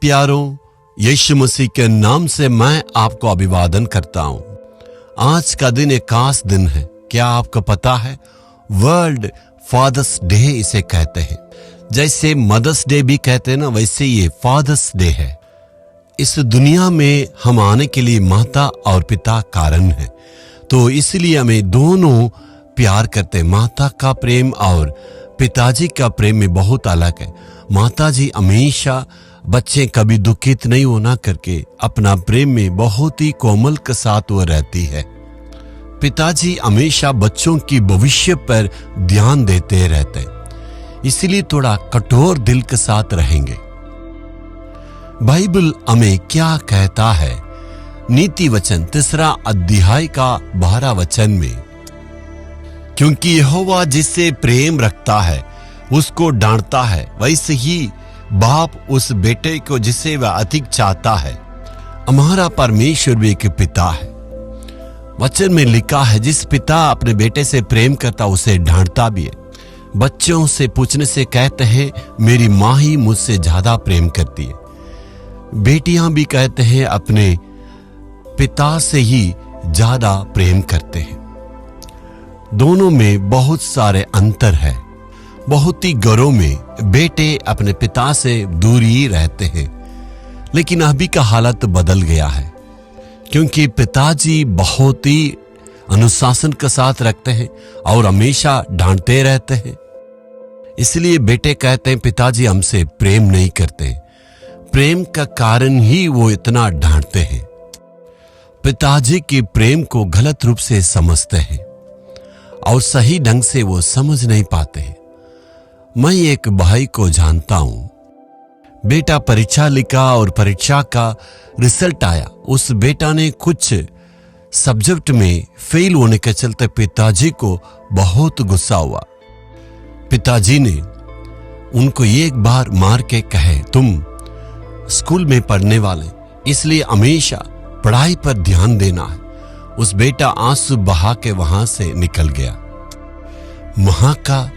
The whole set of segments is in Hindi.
प्यारों, यीशु मसीह के नाम से मैं आपको अभिवादन करता हूं। आज का दिन एक खास दिन है। क्या आपको पता है? वर्ल्ड फादर्स डे इसे कहते हैं। जैसे मदर्स डे भी कहते हैं ना, वैसे ये फादर्स डे है। इस दुनिया में हम आने के लिए माता और पिता कारण है, तो इसलिए हमें दोनों प्यार करते हैं। माता का प्रेम और पिताजी का प्रेम में बहुत अलग है। माता जी हमेशा बच्चे कभी दुखित नहीं होना करके अपना प्रेम में बहुत ही कोमल के साथ वो रहती है। पिताजी हमेशा बच्चों की भविष्य पर ध्यान देते रहते हैं, इसलिए थोड़ा कठोर दिल के साथ रहेंगे। बाइबल हमें क्या कहता है? नीति वचन 3 अध्याय का 12 वचन में, क्योंकि यहोवा जिससे प्रेम रखता है उसको डांटता है, वैसे ही बाप उस बेटे को जिसे वह अधिक चाहता है। हमारा परमेश्वर भी एक पिता है। वचन में लिखा है, जिस पिता अपने बेटे से प्रेम करता उसे डांटता भी है। बच्चों से पूछने से कहते हैं, मेरी माँ ही मुझसे ज्यादा प्रेम करती है। बेटियां भी कहते हैं अपने पिता से ही ज्यादा प्रेम करते हैं। दोनों में बहुत सारे अंतर है। बहुत ही घरों में बेटे अपने पिता से दूर ही रहते हैं, लेकिन अभी का हालत बदल गया है, क्योंकि पिताजी बहुत ही अनुशासन के साथ रखते हैं और हमेशा डांटते रहते हैं। इसलिए बेटे कहते हैं, पिताजी हमसे प्रेम नहीं करते। प्रेम का कारण ही वो इतना डांटते हैं। पिताजी के प्रेम को गलत रूप से समझते हैं और सही ढंग से वो समझ नहीं पाते हैं। मैं एक भाई को जानता हूं। बेटा परीक्षा लिखा और परीक्षा का रिजल्ट आया। उस बेटा ने कुछ सब्जेक्ट में फेल होने के चलते पिताजी को बहुत गुस्सा हुआ। पिताजी ने उनको एक बार मार के कहे, तुम स्कूल में पढ़ने वाले, इसलिए हमेशा पढ़ाई पर ध्यान देना है। उस बेटा आंसू बहा के वहां से निकल गया। मां का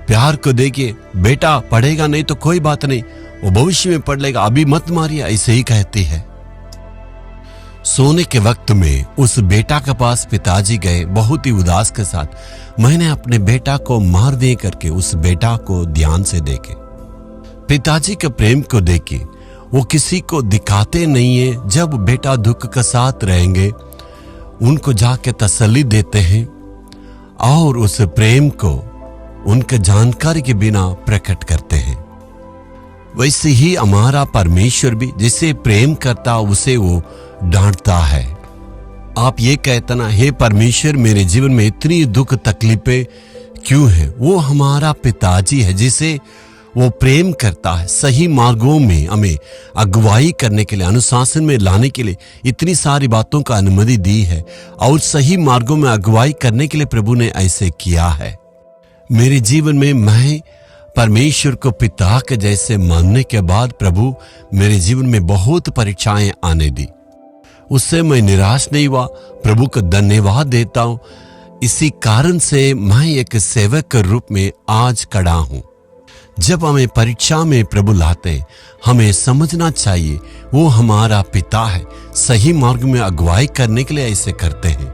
प्यार को देखिए, बेटा पढ़ेगा नहीं तो कोई बात नहीं, वो भविष्य में पढ़ लेगा, अभी मत मारिए, ऐसे ही कहती है। सोने के वक्त में उस बेटा के पास पिताजी गए बहुत ही उदास के साथ। मैंने अपने बेटा को मार दे करके उस बेटा को ध्यान से देखे। पिताजी के प्रेम को देखे, वो किसी को दिखाते नहीं है। जब बेटा दुख के साथ रहेंगे उनको जाके तसल्ली देते हैं और उस प्रेम को उनके जानकारी के बिना प्रकट करते हैं। वैसे ही हमारा परमेश्वर भी जिसे प्रेम करता उसे वो डांटता है। आप ये कहते ना, हे परमेश्वर मेरे जीवन में इतनी दुख तकलीफें क्यों है? वो हमारा पिताजी है जिसे वो प्रेम करता है। सही मार्गों में हमें अगुवाई करने के लिए, अनुशासन में लाने के लिए इतनी सारी बातों का अनुमति दी है और सही मार्गों में अगुवाई करने के लिए प्रभु ने ऐसे किया है। मेरे जीवन में मैं परमेश्वर को पिता के जैसे मानने के बाद प्रभु मेरे जीवन में बहुत परीक्षाएं आने दी। उससे मैं निराश नहीं हुआ। प्रभु को धन्यवाद देता हूं। इसी कारण से मैं एक सेवक के रूप में आज खड़ा हूं। जब हमें परीक्षा में प्रभु लाते, हमें समझना चाहिए वो हमारा पिता है। सही मार्ग में अगुवाई करने के लिए ऐसे करते हैं।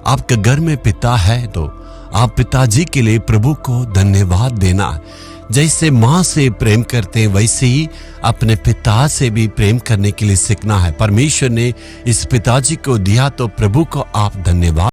आपके घर में पिता है तो आप पिताजी के लिए प्रभु को धन्यवाद देना। जैसे माँ से प्रेम करते हैं वैसे ही अपने पिता से भी प्रेम करने के लिए सीखना है। परमेश्वर ने इस पिताजी को दिया तो प्रभु को आप धन्यवाद